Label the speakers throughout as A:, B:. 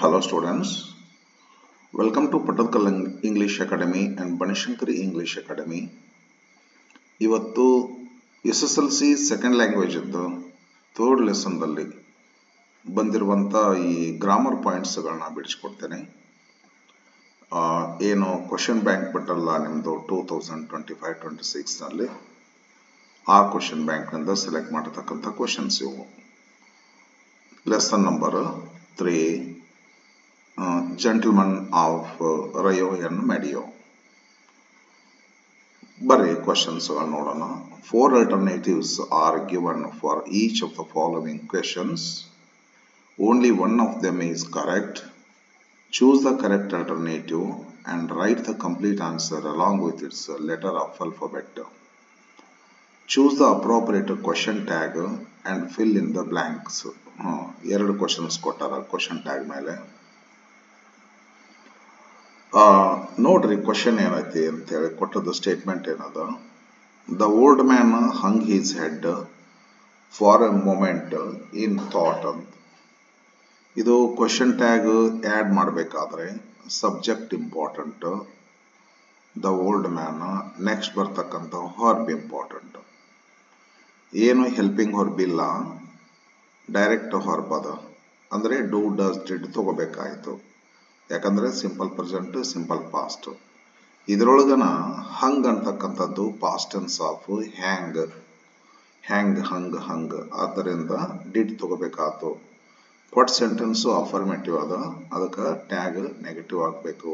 A: Hello students, welcome to Patalkal English Academy and Banishankari English Academy. ಇವತ್ತು SSLC second language ಇದ್ದು third lesson ದಲ್ಲಿ ಬಂದಿರುವಂತ ಈ grammar points ಗಳನ್ನ ಬಿಡಿಸಿಕೊಡ್ತೇನೆ. ಏನು ಕ್ವೆಶ್ಚನ್ ಬ್ಯಾಂಕ್ ಬಿಟ್ಟಲ್ಲ ನಿಮ್ಮದು 2025-26 ನಲ್ಲಿ ಆ ಕ್ವೆಶ್ಚನ್ ಬ್ಯಾಂಕ್ ನಿಂದ ಸೆಲೆಕ್ಟ್ ಮಾಡತಕ್ಕಂತ ಕ್ವೆಶ್ಚನ್ಸ್ ಇವು. Lesson number 3 Gentlemen of Rio and Medio. Barre questions ನೋಡೋಣ. 4 alternatives are given for each of the following questions. Only one of them is correct. Choose the correct alternative and write the complete answer along with its letter of alphabet. Choose the appropriate question tag and fill in the blanks. ಎರಡು questions ಕೊಟ್ಟಾರ question tag ಮೇಲೆ. ನೋಡ್ರಿ question ಏನೈತಿ ಅಂತ ಹೇಳಿ ಕೊಟ್ಟದ statement ಏನದ. The old man hang his head for A moment in thought ಅಂತ. ಇದು ಕ್ವಶನ್ ಟ್ಯಾಗ್ ಆಡ್ ಮಾಡಬೇಕಾದ್ರೆ subject important, the old man, next ಬರ್ತಕ್ಕಂಥ ವರ್ಬ್ ಇಂಪಾರ್ಟೆಂಟ್. ಏನು ಹೆಲ್ಪಿಂಗ್ ವರ್ಬ್ ಇಲ್ಲ, ಡೈರೆಕ್ಟ್ ವರ್ಬ್ ಅದ, ಅಂದ್ರೆ ಡೂ ಡಸ್ ಡಿಡ್ ತಗೋಬೇಕಾಯ್ತು. ಯಾಕಂದ್ರೆ ಸಿಂಪಲ್ ಪ್ರೆಸೆಂಟ್, ಸಿಂಪಲ್ ಪಾಸ್ಟ್. ಇದರೊಳಗನ ಹಂಗ್ ಅಂತಕ್ಕಂಥದ್ದು ಪಾಸ್ಟ್ ಟೆನ್ಸ್ ಆಫ್ ಹ್ಯಾಂಗ್, ಹ್ಯಾಂಗ್ ಹಂಗ್ ಹಂಗ್, ಆದ್ದರಿಂದ ಡಿಡ್ ತಗೋಬೇಕಾಯ್ತು. ಕೊಟ್ ಸೆಂಟೆನ್ಸ್ ಅಫರ್ಮೇಟಿವ್ ಅದ, ಅದಕ್ಕೆ ಟ್ಯಾಗ್ ನೆಗೆಟಿವ್ ಆಗಬೇಕು.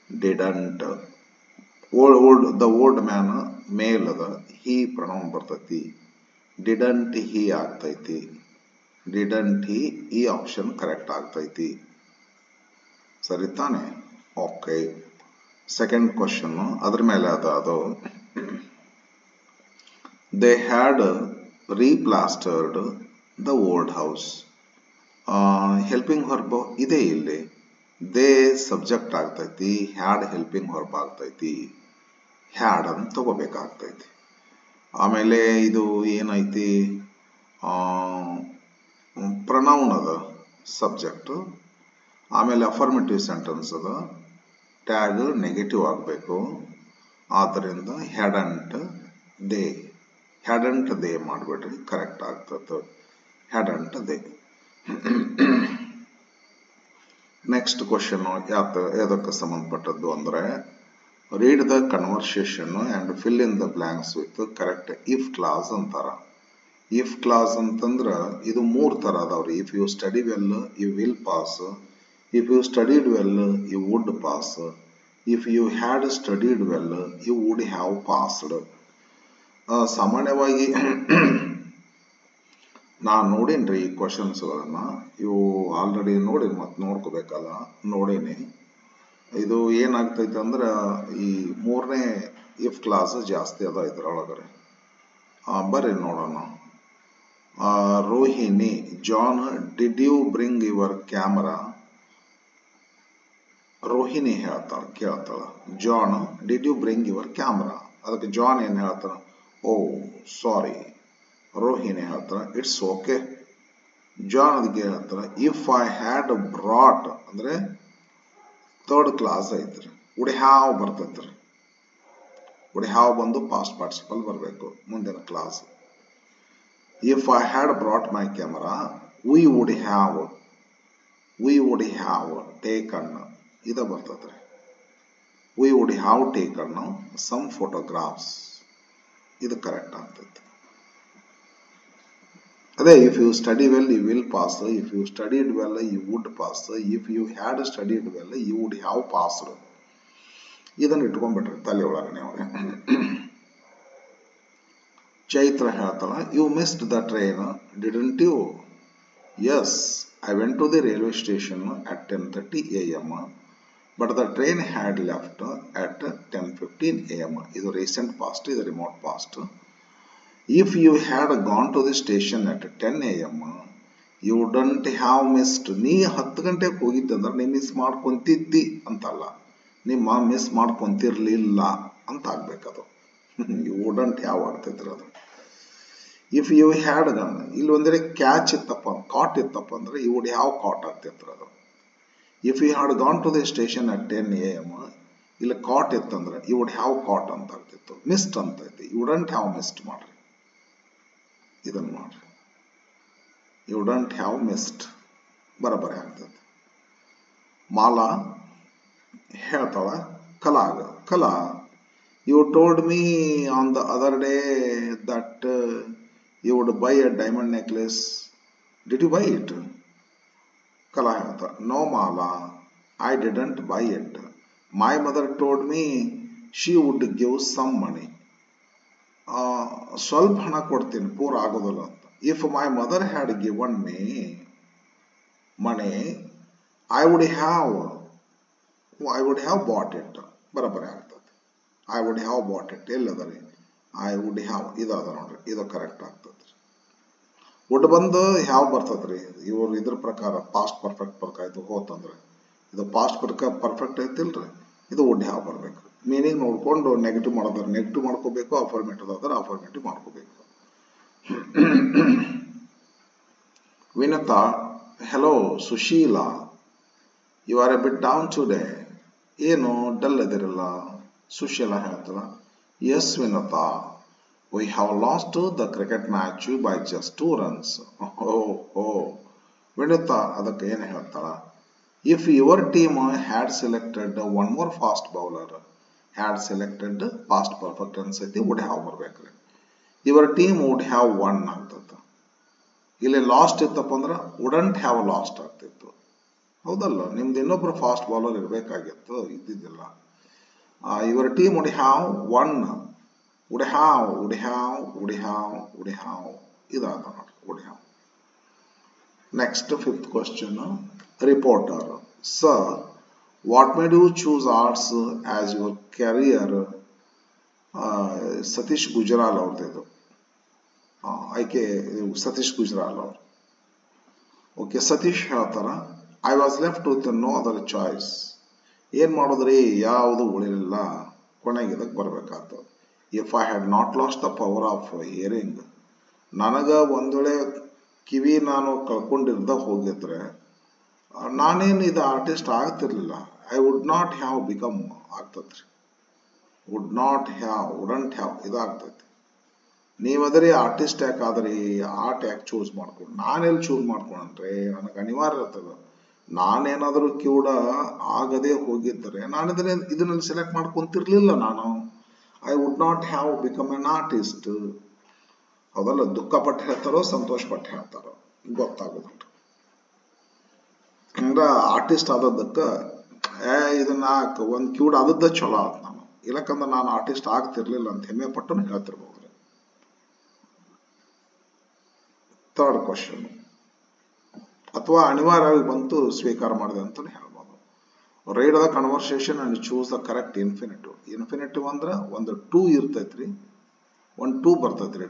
A: ಡಿಡಂಟ್. ದ ಓಲ್ಡ್ ಮ್ಯಾನ್ ಮೇಲ್ ಅದ, ಹಿ ಪ್ರೊನೌನ್ ಬರ್ತೈತಿ. ಡಿಡಂಟ್ ಹಿ ಆಗ್ತೈತಿ. ಡಿಡಂಟ್ ಹಿ, ಈ ಆಪ್ಷನ್ ಕರೆಕ್ಟ್ ಆಗ್ತೈತಿ. ಸರಿ ತಾನೆ? ಓಕೆ. ಸೆಕೆಂಡ್ ಕ್ವಶನ್ ಅದ್ರ ಮೇಲೆ ಅದು they had replastered the old house. Helping verb ಇದೆ ಇಲ್ಲಿ. ದೇ ಸಬ್ಜೆಕ್ಟ್ ಆಗ್ತೈತಿ, ಹ್ಯಾಡ್ ಹೆಲ್ಪಿಂಗ್ ವರ್ಬ್ ಆಗ್ತೈತಿ. ಹ್ಯಾಡ್ ಅಂತ ತಗೋಬೇಕಾಗ್ತೈತಿ. ಆಮೇಲೆ ಇದು ಏನೈತಿ, ಪ್ರನೌನ್ ಅದ, ಸಬ್ಜೆಕ್ಟ್. ಆಮೇಲೆ ಅಫರ್ಮೇಟಿವ್ ಸೆಂಟೆನ್ಸ್ ಅದ, ಟ್ಯಾಗ್ ನೆಗೆಟಿವ್ ಆಗಬೇಕು. ಆದ್ದರಿಂದ ಹ್ಯಾಡಂಟ್ ದೇ, ಹ್ಯಾಡಂಟ್ ದೇ ಮಾಡಿಬಿಡ್ರಿ, ಕರೆಕ್ಟ್ ಆಗ್ತದೆ. Hadn't they. ನೆಕ್ಸ್ಟ್ ಕ್ವಶನ್ ಯಾವ್ದಕ್ಕೆ ಸಂಬಂಧಪಟ್ಟದ್ದು ಅಂದ್ರೆ, read the conversation and fill in the blanks with correct if clause ಅಂತಾರ. ಇಫ್ ಕ್ಲಾಸ್ ಅಂತಂದ್ರ ಇದು 3 ತರ ಅದಾವ್ರಿ. If you study well you will pass, if you studied well you would pass, if you had studied well you would have passed. ಸಾಮಾನ್ಯವಾಗಿ ನಾನು ನೋಡೇನ್ರಿ ಈ ಕ್ವಶನ್ಸ್ಗಳನ್ನ, ಇವು already ನೋಡಿ ಮತ್ತೆ ನೋಡ್ಕೋಬೇಕಲ್ಲ, ನೋಡೇನಿ. ಇದು ಏನಾಗ್ತೈತೆ ಅಂದ್ರೆ ಈ 3ನೇ ಇಫ್ ಕ್ಲಾಸ್ ಜಾಸ್ತಿ ಅದ ಇದ್ರೊಳಗಡೆ. ಬರ್ರಿ ನೋಡೋಣ. Rohini, John did you bring your camera. Rohini ಹೇಳ್ತಾಳ, ಕೇಳ್ತಾಳ, John did you bring your camera. ಅದಕ್ಕೆ ಜಾನ್ ಏನ್ ಹೇಳ್ತಾನ, ಓ ಸಾರಿ. ರೋಹಿಣಿ ಹೇಳ್ತಾರ ಇಟ್ಸ್ ಓಕೆ. ಜಾನ್ ಅದಕ್ಕೆ ಹೇಳ್ತಾರ ಇಫ್ ಐ ಹ್ಯಾಡ್ ಬ್ರಾಟ್, ಅಂದ್ರೆ ಥರ್ಡ್ ಕ್ಲಾಸ್ ಐತ್ರಿ, ವುಡ್ ಹ್ಯಾವ್ ಬರ್ತೈತ್ರಿ. ವುಡ್ ಹ್ಯಾವ್ ಬಂದು ಪಾಸ್ಟ್ ಪಾರ್ಟಿಸಿಪಲ್ ಬರಬೇಕು ಮುಂದಿನ class. If I had brought my camera we would have taken, ಇದ ಬರ್ತದ್ರಿ. We would have taken some photographs, ಇದು ಕರೆಕ್ಟ್ ಆಗ್ತೈತಿ. ಅದೇ if you study well you will pass, if you studied well you would pass, if you had studied well you would have passed. ಇದನ್ನ ಇಟ್ಕೊಂಡ್ಬಿಟ್ರಿ ತಲೆ ಒಳಗೆ ನೀವು. ಚೈತ್ರ ಹೇಳ್ತಾಳ you missed the train didn't you. Yes, I went to the railway station at 10:30 AM. But the train had left at 10:15 AM. ಇದು recent past, ಇದು remote past. If you had gone to the station at 10 AM, you wouldn't have missed. ನೀ 10 ಗಂಟೆಗೆ ಹೋಗಿದ್ದಂದ್ರೆ ನೀ miss ಮಾಡ್ಕೊಂತಿದ್ದಿ ಅಂತಲ್ಲ, ನಿಮ್ಮ miss ಮಾಡ್ಕೊಂತಿರ್ಲಿಲ್ಲ ಅಂತ ಆಗ್ಬೇಕದು. You wouldn't have ಆಗ್ತೈತ್ರಿ ಅದು. ಇಫ್ ಯು ಹ್ಯಾಡ್ ಗನ್, ಇಲ್ಲಿ ಒಂದ್ರೆ ಕ್ಯಾಚ್ ಇತ್ತಪ್ಪ, ಕಾಟ್ ಇತ್ತಪ್ಪ ಅಂದ್ರೆ ಯು ವುಡ್ ಹ್ಯಾವ್ ಕಾಟ್ ಆಗ್ತೈತ್ರಿ ಅದು. If he had gone to the station at 10 a.m. ಇಲ್ಲಿ ಕಾಟ್ ಇತ್ತಂದ್ರೆ ಯು ವುಡ್ ಹ್ಯಾವ್ ಕಾಟ್ ಅಂತ ಆಗ್ತಿತ್ತು. ಮಿಸ್ಡ್ ಅಂತ ಐತಿ, ಯು ವುಡಂಟ್ ಹ್ಯಾವ್ ಮಿಸ್ಡ್ ಮಾಡ್ರಿ. ಇದನ್ನ ಮಾಡ್ರಿ, ಯು ವುಡಂಟ್ ಹ್ಯಾವ್ ಮಿಸ್ಡ್ ಬರಬರಿ ಆಗ್ತದೆ. ಮಾಲಾ ಹೇಳ್ತಾಳ ಕಲಾಗ, Kala you told me on the other day that you would buy a diamond necklace, did you buy it? Kala ಹೇಳ್ತಾ no Mala, I didn't buy it. My mother told me she would give some money. ಸ್ವಲ್ಪ ಹಣ ಕೊಡ್ತೀನಿ, ಪೂರ ಆಗೋದಿಲ್ಲ ಅಂತ. If my mother had given me money, I would have bought it. ಬರಬರಿ ಆಗ್ತದೆ. I would have bought it. ಎಲ್ಲದರಿ I would have ಇದಾದ ನೋಡ್ರಿ, ಇದು ಕರೆಕ್ಟ್ ಆಗ್ತದೆ. ವುಡ್ ಬಂದು ಹ್ಯಾವ್ ಬರ್ತದ್ರಿ. ಇವ್ರು ಇದ್ರ ಪ್ರಕಾರ ಪಾಸ್ಟ್ ಪರ್ಫೆಕ್ಟ್ ಪ್ರಕಾರ ಇದು ಹೋತಂದ್ರೆ ಇದು ಪಾಸ್ಟ್ ಪರ್ಫೆಕ್ಟ್ ಐತಿಲ್ರಿ, ಇದು ವುಡ್ ಹ್ಯಾವ್ ಬರಬೇಕು. ಮೀನಿಂಗ್ ನೋಡ್ಕೊಂಡು ನೆಗೆಟಿವ್ ಮಾಡೋದಾದ್ರೆ ನೆಗೆಟಿವ್ ಮಾಡ್ಕೋಬೇಕು, ಅಫರ್ಮೇಟಿವ್ ಆದ್ರೆ ಅಫರ್ಮೇಟಿವ್ ಮಾಡ್ಕೋಬೇಕು. Vinata hello Sushila, you are a bit down today. ಏನು ಡಲ್ ಅದಿರಲ್ಲ? ಸುಶೀಲಾ ಹೇಳ್ತಾಳ yes Vinata, we have lost the cricket match by just 2 runs. Vinata ಅದಕ್ಕೆ ಏನು ಹೇಳ್ತಾಳ? If your team had selected one more fast bowler, had selected past perfect tense ಐತಿ, would have ಬರ್ಬೇಕ್ರಿ. Your team would have won ಆಗ್ತದ. ಇಲ್ಲಿ last ಇತ್ತಪ್ಪ ಅಂದ್ರೆ wouldn't have lost ಆಗ್ತಿತ್ತು. ಹೌದಲ್ಲ? ನಿಮ್ದು ಇನ್ನೊಬ್ರು ಫಾಸ್ಟ್ ಬೌಲರ್ ಇರಬೇಕಾಗಿತ್ತು, ಇದ್ದಿದ್ದಿಲ್ಲ. Your team would have won, would have ಇದಾದ ನೋಡಿ, would have. Next, 5th question. Reporter, sir, what made you choose arts as your career? Satish Gujral ಅವ್ರದ್ದು ಆಯ್ಕೆ, ಸತೀಶ್ ಗುಜರಾಲ್ ಅವರು. ಓಕೆ, ಸತೀಶ್ ಹೇಳ್ತಾರ I was left with no other choice. ಏನ್ ಮಾಡೋದ್ರಿ, ಯಾವುದು ಉಳಿಲಿಲ್ಲ, ಕೊನೆಗೆ ಇದಕ್ಕೆ ಬರ್ಬೇಕಾಗ್ತದೆ. If I had not lost the power of hearing, ನನಗ ಒಂದ್ ವೇಳೆ ಕಿವಿ ನಾನು ಕಳ್ಕೊಂಡಿರ್ದ ಹೋಗಿದ್ರೆ ನಾನೇನು ಇದು ಆರ್ಟಿಸ್ಟ್ ಆಗ್ತಿರ್ಲಿಲ್ಲ. I would not have become ಆಗ್ತದ್ರಿ. ವುಡಂಟ್ ಹ್ಯಾವ್ ಇದಾಗ್ತೈತಿ. ನೀವದ್ರಿ ಆರ್ಟಿಸ್ಟ್ ಯಾಕಾದ್ರಿ, ಆರ್ಟ್ ಯಾಕೆ ಚೂಸ್ ಮಾಡ್ಕೊಂಡು, ನಾನೆಲ್ಲಿ ಚೂಸ್ ಮಾಡ್ಕೊಂಡ್ರೆ ನನಗೆ ಅನಿವಾರ್ಯ ಇರ್ತದೆ. ನಾನೇನಾದ್ರೂ ಕೂಡ ಆಗದೆ ಹೋಗಿದ್ರೆ ನಾನು ಇದನ್ನಲ್ಲಿ ಸೆಲೆಕ್ಟ್ ಮಾಡ್ಕೊಂತಿರ್ಲಿಲ್ಲ. ನಾನು I would not have become an artist. ಹೌದಲ್ಲ? ದುಃಖ ಪಟ್ಟು ಹೇಳ್ತಾರೋ ಸಂತೋಷ ಪಟ್ಟು ಹೇಳ್ತಾರೋ ಗೊತ್ತಾಗೋದಿಲ್ಲ. ಹಂಗ ಆರ್ಟಿಸ್ಟ್ ಆದದ್ದಕ್ಕ ಇದನ್ನ ಒಂದ್ ಕ್ಯೂಡ್ ಆದದ್ದ ಚಲೋ ಆತ್. ನಾನು ಇಲ್ಲಕಂದ್ರೆ ನಾನು ಆರ್ಟಿಸ್ಟ್ ಆಗ್ತಿರ್ಲಿಲ್ಲ ಅಂತ ಹೆಮ್ಮೆ ಪಟ್ಟು ಹೇಳ್ತಿರ್ಬೋದ್ರಿ. 3rd ಕ್ವಶನ್, ಅಥವಾ ಅನಿವಾರ್ಯವಾಗಿ ಬಂತು ಸ್ವೀಕಾರ ಮಾಡಿದೆ ಅಂತ ಹೇಳ್ಬೋದು. Read the conversation and choose the correct infinitive. Infinitive ಅಂದ್ರೆ ಒಂದು 2 ಇರ್ತೈತ್ರಿ, ಒಂದು 2 ಬರ್ತೈತ್ರಿ.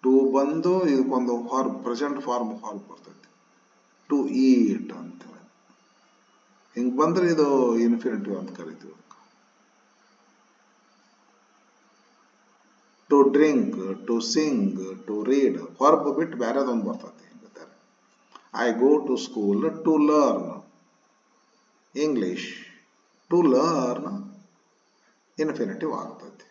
A: 2 ಬಂದು ಇದಕ್ಕೊಂದು ಪ್ರೆಸೆಂಟ್ ಫಾರ್ಮ್ ಬರ್ತೈತಿ, ಟು ಈಟ್ ಅಂತ. ಹಿಂಗ್ ಬಂದ್ರೆ ಇದು ಇನ್ಫಿನಿಟಿವ್ ಅಂತ ಕರಿತೀವಿ. To drink, to sing, to read verb ಬಿಟ್ಟು ಬೇರೆದೊಂದು ಬರ್ತೈತಿ. ಹಿಂಗಿದ್ದಾರೆ I go to school to learn English. To learn infinitive ಆಗ್ತೈತಿ.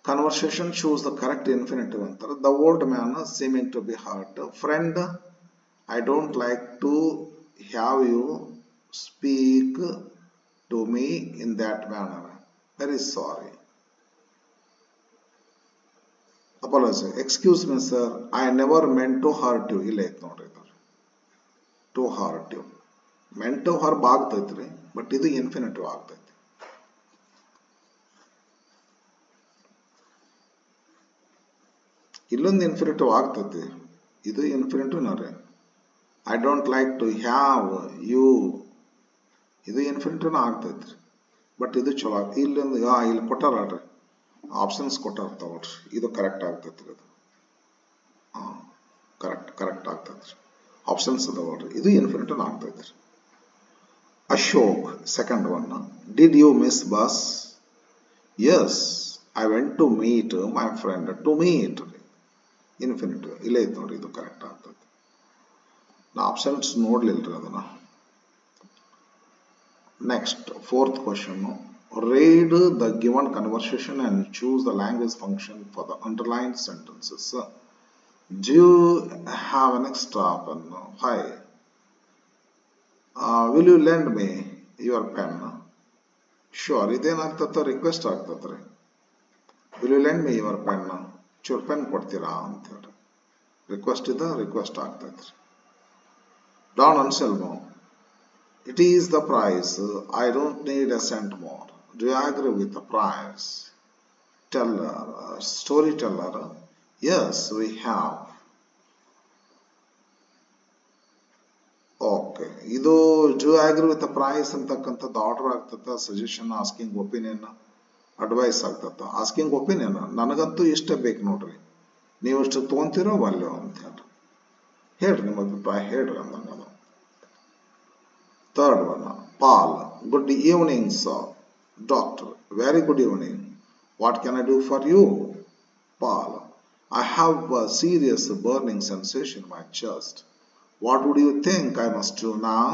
A: Conversation choose the correct infinitive ಅಂತಾರೆ. The old man seeming to be hurt. Friend, I don't like to have you speak to me in that manner. Very sorry. Apology. Excuse me, sir. I never meant to hurt you. ಇಲ್ಲ ಐತ್ ನೋಡ್ರಿ, to hurt you. meant to hurt ಆಗ್ತೈತ್ರಿ, but ಇದು infinitive ಆಗ್ತೈತಿ. ಇಲ್ಲೊಂದು infinitive ಆಗ್ತೈತಿ, ಇದು infinitive ನೋಡ್ರಿ. I don't like to have you, ಇದು ಇನ್ಫಿನಿಟಿವ್ ಆಗ್ತೈತ್ರಿ, ಬಟ್ ಇದು ಚಲೋ. ಇಲ್ಲೊಂದು ಇಲ್ಲಿ ಕೊಟ್ಟಾರ್ರಿ, ಆಪ್ಷನ್ಸ್ ಕೊಟ್ಟಾರ ತಗೊಳ್ರಿ, ಇದು ಕರೆಕ್ಟ್ ಆಗ್ತೈತ್ರಿ. ಇದು ಕರೆಕ್ಟ್ ಆಗ್ತೈತ್ರಿ. ಆಪ್ಷನ್ಸ್ ತಗೊಳ್ರಿ, ಇದು ಇನ್ಫಿನಿಟಿವ್ ಆಗ್ತೈತ್ರಿ. Ashok, second one. Did you miss bus? Yes, I went to meet my friend. To meet infinitive ಇಲ್ಲೇ ಐತೆ ನೋಡಿ, ಇದು ಕರೆಕ್ಟ್ ಆಗ್ತದೆ. ಆಪ್ಷನ್ಸ್ ನೋಡ್ಲಿಲ್ರಿ ಅದನ್ನ. Next, fourth question. Read the given conversation and choose the language function for the underlined sentences. Do you have an extra pen? Hi. Will you lend me your pen? Sure. ಇದೇನಾಗ್ತತ್ತ request ಆಗ್ತತ್ರಿ. Will you lend me your pen? ಚೂರ್ pen ಕೊಡ್ತೀರಾ ಅಂತ ಹೇಳಿ request ಇದೆ, request ಆಗ್ತೈತ್ರಿ. Don Anselmo. It is the price. I don't need a cent more. Do you agree with the price? Teller, storyteller. Yes, we have. Okay. ಇದು do you agree with the price ಅಂತಕ್ಕಂಥದ್ದು order ಆಗ್ತದ, suggestion, asking opinion, advice ಆಗ್ತದ. Asking opinion ನನಗಂತೂ ಇಷ್ಟ ಬೇಕು ನೋಡ್ರಿ, ನೀವು ಇಷ್ಟು ತೊಗೊಂತೀರೋ ಅಲ್ಲೋ ಅಂತ ಹೇಳ್ರಿ, ನಿಮ್ಮ ಅಭಿಪ್ರಾಯ ಹೇಳ್ರಿ ಅಂದಂಗ. Third one, Paul. Good evening, sir. Doctor. Very good evening. What can I do for you? Paul. I have a serious burning sensation in my chest. What would you think I must do now?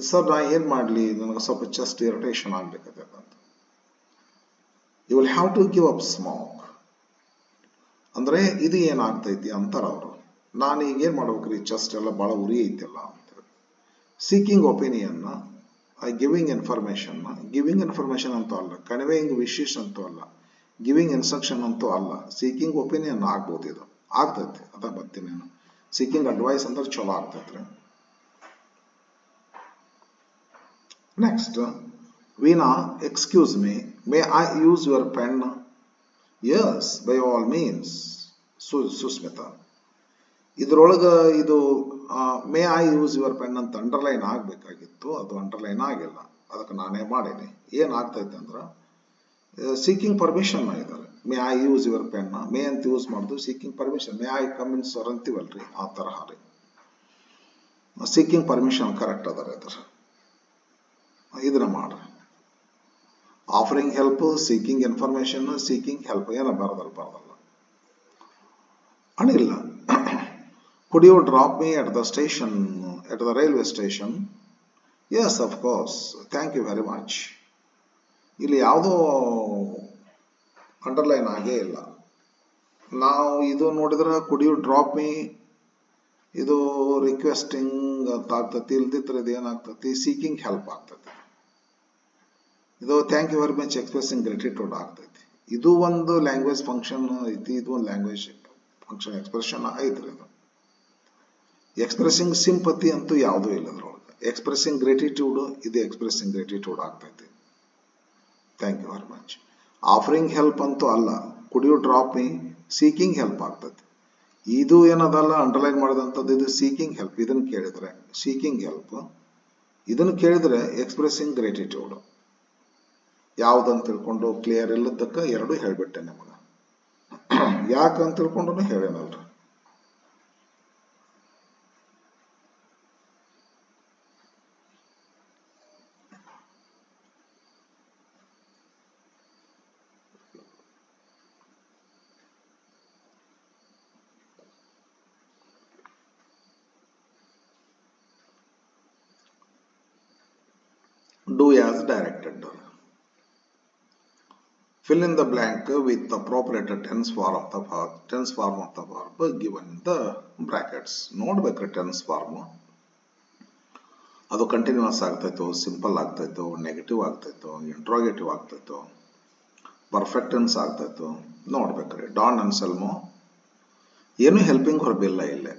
A: Sir, na ಏನು ಮಾಡಲಿ, ನನಗೆ ಸ್ವಲ್ಪ chest irritation ಆಗ್ಬೇಕಂತ. You will have to give up smoke. ಅಂದ್ರೆ ಇದು ಏನಾಗ್ತೈತಿ ಅಂತಾರ ಅವರು. ನಾನು ಈಗ ಏನ್ ಮಾಡ್ಬೇಕ್ರಿ, ಚೆಸ್ಟ್ ಎಲ್ಲ ಬಹಳ ಉರಿ ಐತಿಲ್ಲ ಅಂತ. Seeking opinion, giving information. Giving information ಅಂತೂ ಅಲ್ಲ, ಕನ್ವೇಯಿಂಗ್ ವಿಶೇಷ ಅಂತೂ ಅಲ್ಲ, ಗಿವಿಂಗ್ ಇನ್ಸ್ಟ್ರಕ್ಷನ್ ಅಂತೂ ಅಲ್ಲ. ಸೀಕಿಂಗ್ ಒಪಿನಿಯನ್ ಆಗ್ಬೋದು, ಇದು ಆಗ್ತೈತಿ. ಅದ ಬರ್ತೀನಿ ನಾನು. ಸೀಕಿಂಗ್ ಅಡ್ವೈಸ್ ಅಂದ್ರೆ ಚಲೋ ಆಗ್ತೈತ್ರಿ. Next, Veena. Excuse me, may I use your pen? Yes, by all means. Sushmita. ಇದ್ರೊಳಗ ಇದು may I use your pen ಅಂತ ಅಂಡರ್ಲೈನ್ ಆಗ್ಬೇಕಾಗಿತ್ತು, ಅದು ಅಂಡರ್ಲೈನ್ ಆಗಿಲ್ಲ, ಅದಕ್ಕೆ ನಾನೇ ಮಾಡೀನಿ. ಏನಾಗ್ತೈತೆ ಅಂದ್ರೆ ಸೀಕಿಂಗ್ ಪರ್ಮಿಷನ್ ಇದ್ದಾರೆ. May I use your pen, may ಅಂತ ಯೂಸ್ ಮಾಡುದು, seeking permission, may I come in sir ಅಂತೀವಲ್ರಿ, ಆ ತರಹ ರೀ. ಸೀಕಿಂಗ್ ಪರ್ಮಿಷನ್ ಕರೆಕ್ಟ್ ಅದಾರ ಇದ್ರ, ಇದನ್ನ ಮಾಡ್ರಿ. Offering help, seeking information, seeking help ಏನ ಬರದಲ್ಲ. ಅನಿಲ್ಲ. Could you drop me at the station, at the railway station? Yes, of course. Thank you very much. ಇಲ್ಲಿ ಯಾವುದೋ ಅಂಡರ್ಲೈನ್ ಆಗೇ ಇಲ್ಲ. ನಾವು ಇದು ನೋಡಿದ್ರೆ ಕುಡ್ ಯು ಡ್ರಾಪ್ ಮೀ, ಇದು ರಿಕ್ವೆಸ್ಟಿಂಗ್ ಅಂತ ಆಗ್ತತಿ. ಇಲ್ದಿದ್ರೆ ಇದು ಏನಾಗ್ತತಿ, ಸೀಕಿಂಗ್ ಹೆಲ್ಪ್ ಆಗ್ತತಿ. ಇದು thank you very much expressing gratitude ಆಗ್ತೈತಿ. ಇದು ಒಂದು ಲ್ಯಾಂಗ್ವೇಜ್ ಫಂಕ್ಷನ್ ಐತಿ, ಇದು ಒಂದು ಲ್ಯಾಂಗ್ವೇಜ್ ಫಂಕ್ಷನ್ ಎಕ್ಸ್ಪ್ರೆಷನ್ ಐತ್ರಿ. ಇದು ಎಕ್ಸ್ಪ್ರೆಸಿಂಗ್ ಸಿಂಪತಿ ಅಂತೂ ಯಾವುದೂ ಇಲ್ಲ ಅದ್ರೊಳಗೆ. ಎಕ್ಸ್ಪ್ರೆಸಿಂಗ್ ಗ್ರೇಟಿಟ್ಯೂಡ್, ಇದು ಎಕ್ಸ್ಪ್ರೆಸಿಂಗ್ ಗ್ರೇಟಿಟ್ಯೂಡ್ ಆಗ್ತೈತಿ. Thank you very much. Offering help ಅಂತೂ ಅಲ್ಲ. Could you drop me, seeking help ಆಗ್ತೈತಿ. ಇದು ಏನದಲ್ಲ ಅಂಡರ್ಲೈನ್ ಮಾಡಿದಂಥದ್ದು, ಇದು ಸೀಕಿಂಗ್ ಹೆಲ್ಪ್. ಇದನ್ನು ಕೇಳಿದ್ರೆ ಸೀಕಿಂಗ್ ಹೆಲ್ಪ್, ಇದನ್ನು ಕೇಳಿದ್ರೆ ಎಕ್ಸ್ಪ್ರೆಸಿಂಗ್ ಗ್ರೇಟಿಟ್ಯೂಡ್. ಯಾವ್ದಂತ ತಿಳ್ಕೊಂಡು ಕ್ಲಿಯರ್ ಇಲ್ಲದಕ್ಕ ಎರಡೂ ಹೇಳ್ಬಿಟ್ಟೆ ನಿಮಗ. ಯಾಕಂತ ತಿಳ್ಕೊಂಡು ಹೇಳೇನಲ್ರಿ. Do as directed. Fill in the blank with the appropriate tense form of the verb given in the brackets. ನೋಡ್ಬೇಕ್ರಿ ಟೆನ್ಸ್ ಫಾರ್ಮ್, ಅದು ಕಂಟಿನ್ಯೂಸ್ ಆಗ್ತೈತೋ, ಸಿಂಪಲ್ ಆಗ್ತೈತೋ, ನೆಗೆಟಿವ್ ಆಗ್ತೈತೋ, ಇಂಟ್ರೋಗೇಟಿವ್ ಆಗ್ತೈತೋ, ಪರ್ಫೆಕ್ಟ್ ಟೆನ್ಸ್ ಆಗ್ತೈತೋ ನೋಡ್ಬೇಕ್ರಿ. ಡಾನ್ ಅನ್ಸೆಲ್ಮೋ ಏನು ಹೆಲ್ಪಿಂಗ್ ಹೊರಬಿಲ್ಲ ಇಲ್ಲೇ.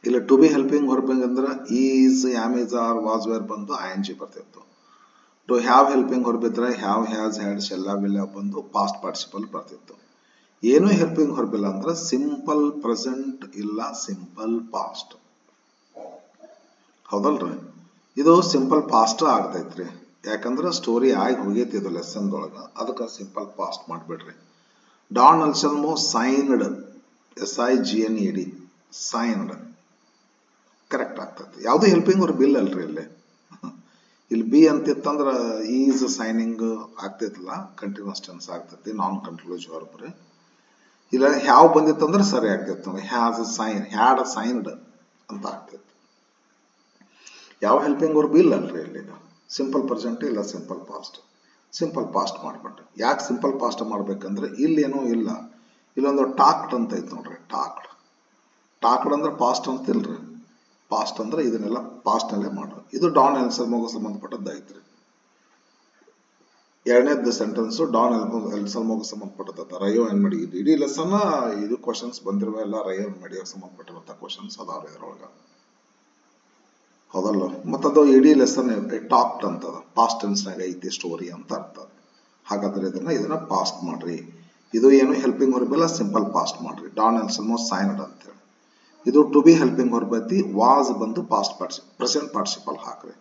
A: ಇಲ್ಲ ಟು ಬಿ ಹೆಲ್ಪಿಂಗ್ ಹೊರಬಿಂಗ್ ಅಂದ್ರೆ is, am, is, are, was, were ಬಂದು ING ಬರ್ತಿತ್ತು. ಟು ಹ್ಯಾವ್ ಹೆಲ್ಪಿಂಗ್ ಹೊರಬಿದ್ರೆ have, has, had, shall, will ಬಂದು ಪಾಸ್ಟ್ ಪಾರ್ಟಿಸಿಪಲ್ ಬರ್ತಿತ್ತು. ಏನು ಹೆಲ್ಪಿಂಗ್ ಹೊರಬಿಲ್ಲ ಅಂದ್ರೆ ಸಿಂಪಲ್ ಪ್ರೆಸೆಂಟ್ ಇಲ್ಲ ಸಿಂಪಲ್ ಪಾಸ್ಟ್. ಹೌದಲ್ರಿ? ಇದು ಸಿಂಪಲ್ ಪಾಸ್ಟ್ ಆಗ್ತೈತ್ರಿ, ಯಾಕಂದ್ರೆ ಸ್ಟೋರಿ ಆಗಿ ಹೋಗೈತಿ ಇದು ಲೆಸನ್ ಒಳಗ, ಅದಕ್ಕೆ ಸಿಂಪಲ್ ಪಾಸ್ಟ್ ಮಾಡ್ಬಿಡ್ರಿ. Don Anselmo signed, SIGNED, signed correct ಆಗ್ತೈತಿ. ಯಾವುದು ಹೆಲ್ಪಿಂಗ್ ಅವ್ರ ಬಿಲ್ ಅಲ್ರಿ ಇಲ್ಲಿ. ಇಲ್ಲಿ ಬಿ ಅಂತಿತ್ತಂದ್ರ ಈಸ್ ಸೈನಿಂಗ್ ಆಗ್ತೈತಿಲ್ಲ, ಕಂಟಿನ್ಯೂಸ್ ಟೆನ್ಸ್ ಆಗ್ತೈತಿ, ನಾನ್ ಕಂಟ್ರೋಲ್ಯೂಸ್ ವರ್ಬ್ ರೀ. ಇಲ್ಲ ಹ್ಯಾವ್ ಬಂದಿತ್ತಂದ್ರೆ ಸರಿ ಆಗ್ತೈತೆ ನೋಡಿ. ಹ್ಯಾಸ್ ಸೈನ್, ಹ್ಯಾಡ್ ಸೈನ್ಡ್ ಅಂತ ಆಗ್ತೈತೆ. ಯಾವ ಹೆಲ್ಪಿಂಗ್ ವರ್ಬ್ ಇಲ್ಲ ಅಲ್ರಿ ಇಲ್ಲಿ. ಸಿಂಪಲ್ ಪ್ರೆಸೆಂಟ್ ಇಲ್ಲ ಸಿಂಪಲ್ ಪಾಸ್ಟ್. ಸಿಂಪಲ್ ಪಾಸ್ಟ್ ಮಾಡ್ಬಿಟ್ರೆ. ಯಾಕೆ ಸಿಂಪಲ್ ಪಾಸ್ಟ್ ಮಾಡ್ಬೇಕಂದ್ರೆ ಇಲ್ಲಿ ಏನೋ ಇಲ್ಲ, ಇಲ್ಲೊಂದು ಟಾಕ್ಡ್ ಅಂತ ಐತೆ ನೋಡ್ರಿ. ಟಾಕ್ಡ್, ಟಾಕ್ಡ್ ಅಂದ್ರೆ ಪಾಸ್ಟ್ ಅಂತ ಇಲ್ರಿ. ಪಾಸ್ಟ್ ಅಂದ್ರೆ ಇದನ್ನೆಲ್ಲ ಪಾಸ್ಟ್ ನಲ್ಲೇ ಮಾಡೋದು. ಇದು ಡಾನ್ ಎಲ್ಸಲ್ಮೋಗ ಸಂಬಂಧಪಟ್ಟದ್ದು ಐತ್ರಿ. ಎರಡನೇದು ಸೆಂಟೆನ್ಸ್ ಡಾನ್ ಎಲ್ಸಲ್ಮೋಗ ಸಂಬಂಧಪಟ್ಟದ. ರಯೋ ಅಂಡ್ ಮಡಿ ಇಡೀ ಲೆಸನ್ ಇದು ಕ್ವಶನ್ಸ್ ಬಂದಿರುವ ಎಲ್ಲ ರಯೋ ಅಂಡ್ ಮಡಿಯೋಗೆ ಸಂಬಂಧಪಟ್ಟಿರುವಂತ ಕ್ವಶನ್ಸ್ ಅದಾವ್ರಿ ಇದ್ರೊಳಗ. ಹೌದಲ್ಲ? ಮತ್ತದು ಇಡೀ ಲೆಸನ್ ಟಾಕ್ಡ್ ಅಂತದ, ಪಾಸ್ಟ್ ಟೆನ್ಸ್ನಾಗ ಐತಿ ಸ್ಟೋರಿ ಅಂತ ಅರ್ಥ. ಹಾಗಾದ್ರೆ ಇದನ್ನ ಪಾಸ್ಟ್ ಮಾಡ್ರಿ. ಇದು ಏನು ಹೆಲ್ಪಿಂಗ್ ವರ್ಬ್ ಇಲ್ಲ, ಸಿಂಪಲ್ ಪಾಸ್ಟ್ ಮಾಡ್ರಿ. ಡಾನ್ ಎಲ್ಸಲ್ಮೋ ಸೈನ್ಡ್ ಅಂತೇಳಿ. ಇದು ಟು ಬಿ ಹೆಲ್ಪಿಂಗ್ ವರ್ಬ್ ಐತಿ. ವಾಸ್ ಬಂದು ಪಾಸ್ಟ್ ಪ್ರೆಸೆಂಟ್ ಪಾರ್ಟಿಸಿಪಲ್ ಹಾಕ್ರಿ.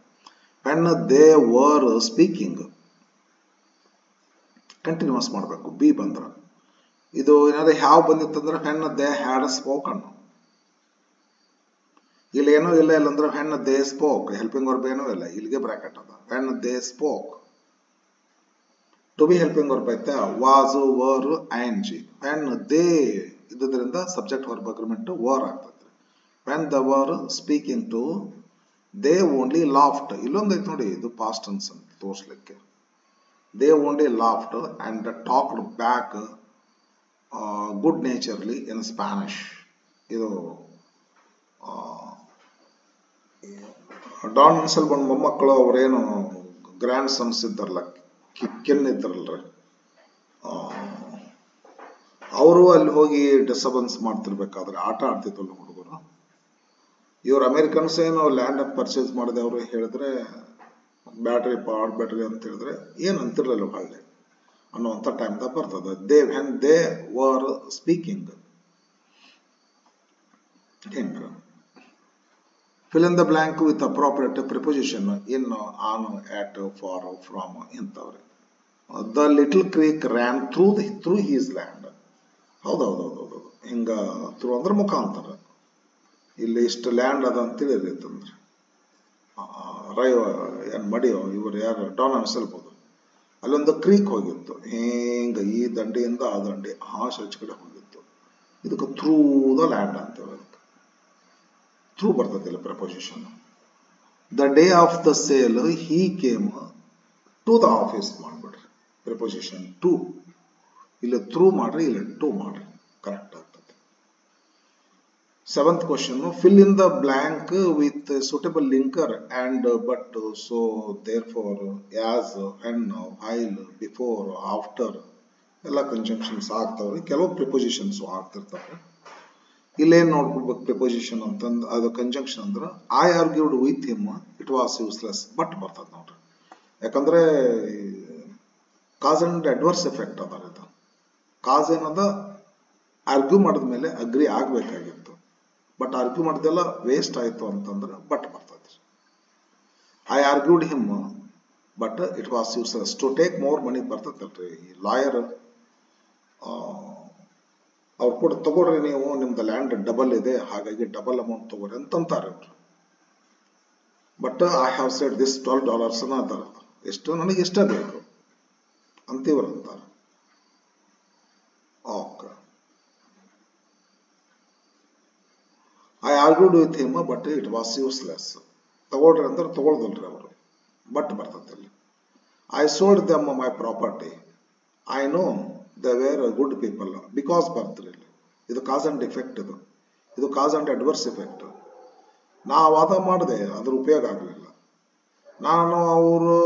A: When they were speaking continuous ಮಾಡಬೇಕು. ಬಿ ಬಂದ್ರ ಇದು ಏನಾದ್ರೆ ಹ್ಯಾವ್ ಬಂದಿತ್ತಂದ್ರೆ ವೆನ್ ದೇ ಹ್ಯಾಡ್ ಸ್ಪೋಕನ್. ಇಲ್ಲಿ ಏನೂ ಇಲ್ಲ ಇಲ್ಲಂದ್ರೆ when they spoke. Helping verb ಏನೂ ಇಲ್ಲ, ಇಲ್ಲಿಗೆ ಬ್ರಾಕೆಟ್ ಅದ. When they spoke. To be helping verb ಐತೆ was, were, I N G. When they ಇದರಿಂದ ಸಬ್ಜೆಕ್ಟ್ ವರ್ಬ್ ಅಗ್ರಿಮೆಂಟ್ ವರ್ ಆಗ್ತದೆ. When the were speaking to they only laughed. ಇಲ್ಲೊಂದು ಐತೆ ನೋಡಿ, ಇದು ಪಾಸ್ಟ್ ಟೆನ್ಸ್ ಅಂತ ತೋರಿಸ್ಲಿಕ್ಕೆ. They only laughed and talked back good naturally in Spanish. ಇದು ಡಾನ್ ಎಲ್ಸಲ್ ಬಂದ್ ಮೊಮ್ಮಕ್ಕಳು ಅವ್ರೇನು ಗ್ರ್ಯಾಂಡ್ ಸನ್ಸ್ ಇದ್ದಾರಲ್ಲ, ಕಿನ್ ಇದ್ದಾರಲ್ರಿ, ಅವರು ಅಲ್ಲಿ ಹೋಗಿ ಡಿಸ್ಟರ್ಬೆನ್ಸ್ ಮಾಡ್ತಿರ್ಬೇಕಾದ್ರೆ ಆಟ ಆಡ್ತಿದ್ವಲ್ಲ ಹುಡುಗರು. ಇವ್ರು ಅಮೆರಿಕನ್ಸ್ ಏನು ಲ್ಯಾಂಡ್ ಪರ್ಚೇಸ್ ಮಾಡಿದೆ ಅವರು ಹೇಳಿದ್ರೆ ಬ್ಯಾಟ್ರಿ ಬ್ಯಾಟ್ರಿ ಅಂತ ಹೇಳಿದ್ರೆ ಏನ್ ಅಂತಿರ್ಲಿಲ್ಲ ಹೊಳ್ಳೆ ಅನ್ನುವಂಥ ಟೈಮ್ದಾಗ ಬರ್ತದೆ. They when they were speaking. ಹಿಂಗ fill in the blank with appropriate preposition in, on, at, for, from ಇಂಥವ್ರಿ. The little creek ran through his land. ಹೌದೌದೌದೌದು. ಹಿಂಗ ಥ್ರೂ ಅಂದ್ರೆ ಮುಖಾಂತರ. ಇಲ್ಲಿ ಇಷ್ಟು ಲ್ಯಾಂಡ್ ಅದ ಅಂತೇಳಿ ತಂದ್ರೆ ರೈವ ಏನ್ ಮಡಿಯೋ ಇವರು ಯಾರು ಡಾನ್ ಅನ್ಸಲ್ಬೋದು. ಅಲ್ಲೊಂದು ಕ್ರೀಕ್ ಹೋಗಿತ್ತು ಹಿಂಗ, ಈ ದಂಡೆಯಿಂದ ಆ ದಂಡೆ ಆಚೆ ಕಡೆ ಹೋಗಿತ್ತು. ಇದಕ್ಕೆ ಥ್ರೂ ದ ಲ್ಯಾಂಡ್ ಅಂತೇಳಿ. ಅದಕ್ಕೆ ಥ್ರೂ ಬರ್ತದಿಲ್ಲ preposition. The day of the sale he came to the office ಮಾಡ್ಬಿಡ್ರಿ. ಪ್ರಿಪೋಸಿಷನ್ ಟು ಇಲ್ಲಿ ಥ್ರೂ ಮಾಡ್ರಿ, ಇಲ್ಲಿ ಟು ಮಾಡ್ರಿ, ಕರೆಕ್ಟ್ ಆಗ್ತದೆ. Seventh question, fill in the blank with suitable linker and but, so, therefore, as, and, while, before, after ಎಲ್ಲ conjunctions ಆಗ್ತಾವ್ರಿ. ಕೆಲವು prepositions ಆಗ್ತಿರ್ತಾವೆ. ಇಲ್ಲೇನ್ ನೋಡ್ಕೊಳ್ಬೇಕು ಪ್ರಿಪೋಸಿಷನ್ ಅಂತಂದ್, ಅದು ಕಂಜಂಕ್ಷನ್ ಅಂದ್ರೆ I argued with him it was useless. But ಬರ್ತದ ನೋಡ್ರಿ. ಯಾಕಂದ್ರೆ ಕಾಸ್ ಅಂಡ್ ಅಡ್ವರ್ಸ್ ಎಫೆಕ್ಟ್ ಅದ. ಇದು ಕಾಸ್ ಏನದ ಆರ್ಗ್ಯೂ ಮಾಡಿದ್ಮೇಲೆ ಅಗ್ರಿ ಆಗ್ಬೇಕಾಗಿತ್ತು, ಬಟ್ ಆರ್ಗ್ಯೂ ಮಾಡಿದೆಲ್ಲ ವೇಸ್ಟ್ ಆಯ್ತು ಅಂತಂದ್ರೆ ಬಟ್ ಬರ್ತದೆ. I argued him but it was useless to take more money ಬರ್ತದಲ್ರಿ. ಈ ಲಾಯರ್ ಅವ್ರು ಕೂಡ ತಗೋರಿ, ನೀವು ನಿಮ್ದು ಲ್ಯಾಂಡ್ ಡಬಲ್ ಇದೆ ಹಾಗಾಗಿ ಡಬಲ್ ಅಮೌಂಟ್ ತಗೋರಿ ಅಂತಂತಾರೆ ಅವ್ರು. But I have said this $12 ಅದಾರ, ಎಷ್ಟು ನನಗೆ ಇಷ್ಟ ಬೇಕು ಅಂತಿವ್ರು ಅಂತಾರೆ. Okay. I argued with him but it was useless. ತಗೊಳ್ರಿ ಅಂದ್ರೆ ತಗೊಳ್ದಲ್ರಿ ಅವರು, ಬಟ್ ಬರ್ತದಲ್ಲಿ. I sold them my property, I know they were good people because ಬರ್ತ್ರಿ. ಇದು ಕಾಸ್ ಅಂಡ್ ಎಫೆಕ್ಟ್. ಇದು ಕಾಸ್ ಅಂಡ್ ಅಡ್ವರ್ಸ್ ಎಫೆಕ್ಟ್. ನಾ ವಾದ ಮಾಡಿದೆ, ಅದ್ರ ಉಪಯೋಗ ಆಗಲಿಲ್ಲ. ನಾನು ಅವರು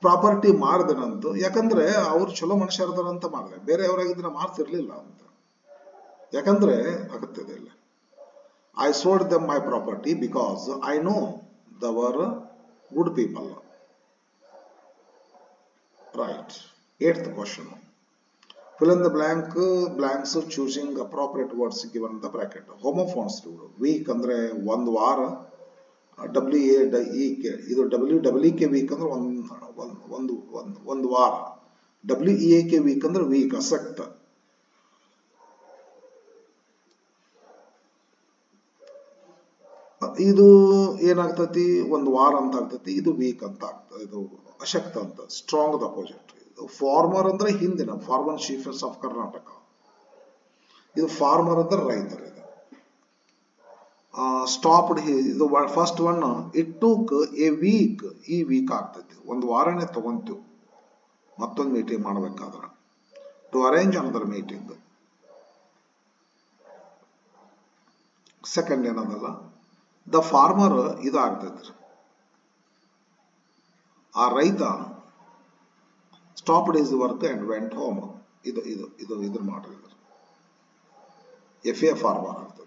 A: ಪ್ರಾಪರ್ಟಿ ಮಾರ್ದೇನಂತು, ಯಾಕಂದ್ರೆ ಅವ್ರು ಚಲೋ ಮನುಷ್ಯರದಾರಂತ ಮಾಡಿದೆ, ಬೇರೆಯವರಾಗಿದ್ರೆ ಮಾರ್ತಿರ್ಲಿಲ್ಲ ಅಂತ. ಯಾಕಂದ್ರೆ ಆಗುತ್ತದೆ ಇಲ್ಲ. I sold them my property because I know the were good people. Right. 8th question. Fill in the blanks choosing appropriate words given in the bracket. Homophones. Week ಅಂದ್ರೆ ಒಂದು ವಾರ, WAEK ಇದು WEK ವೀಕ್ ಅಂದ್ರೆ ಒಂದು ವಾರ, WEAK weak ಅಂದ್ರೆ weak ಅಸಕ್ತ. ಇದು ಏನಾಗ್ತತಿ, ಒಂದು ವಾರ ಅಂತ ಆಗ್ತತಿ, ಇದು ವೀಕ್ ಅಂತ ಆಗ್ತದೆ, ಇದು ಅಶಕ್ತ ಅಂತ, ಸ್ಟ್ರಾಂಗ್ ದ ಅಪೋಸಿಟ್. ಫಾರ್ಮರ್ ಅಂದ್ರೆ ಹಿಂದಿನ ಫಾರ್ಮರ್ ಚೀಫ್ಸ್ ಆಫ್ ಕರ್ನಾಟಕ. ಇದು ಫಾರ್ಮರ್ ಅಂದ್ರೆ ರೈತರು. ಇದು ಸ್ಟಾಪ್ಡ್ ಇದು first one. It took a week. ಈ ವೀಕ್ ಆಗ್ತೈತಿ, ಒಂದು ವಾರನೇ ತಗೊಂತೀವಿ ಮತ್ತೊಂದು ಮೀಟಿಂಗ್ ಮಾಡ್ಬೇಕಾದ್ರೆ, to arrange another meeting. Second ಏನದಲ್ಲ, ದ ಫಾರ್ಮರ್ ಇದು ಆಗ್ತೈತ್ರಿ, ಆ ರೈತ stopped his work and went home. ಇದ್ರ ಮಾಡ್ರಿ, ಎಫ್ ಎ ಫಾರ್ಮರ್ ಆಗ್ತದೆ.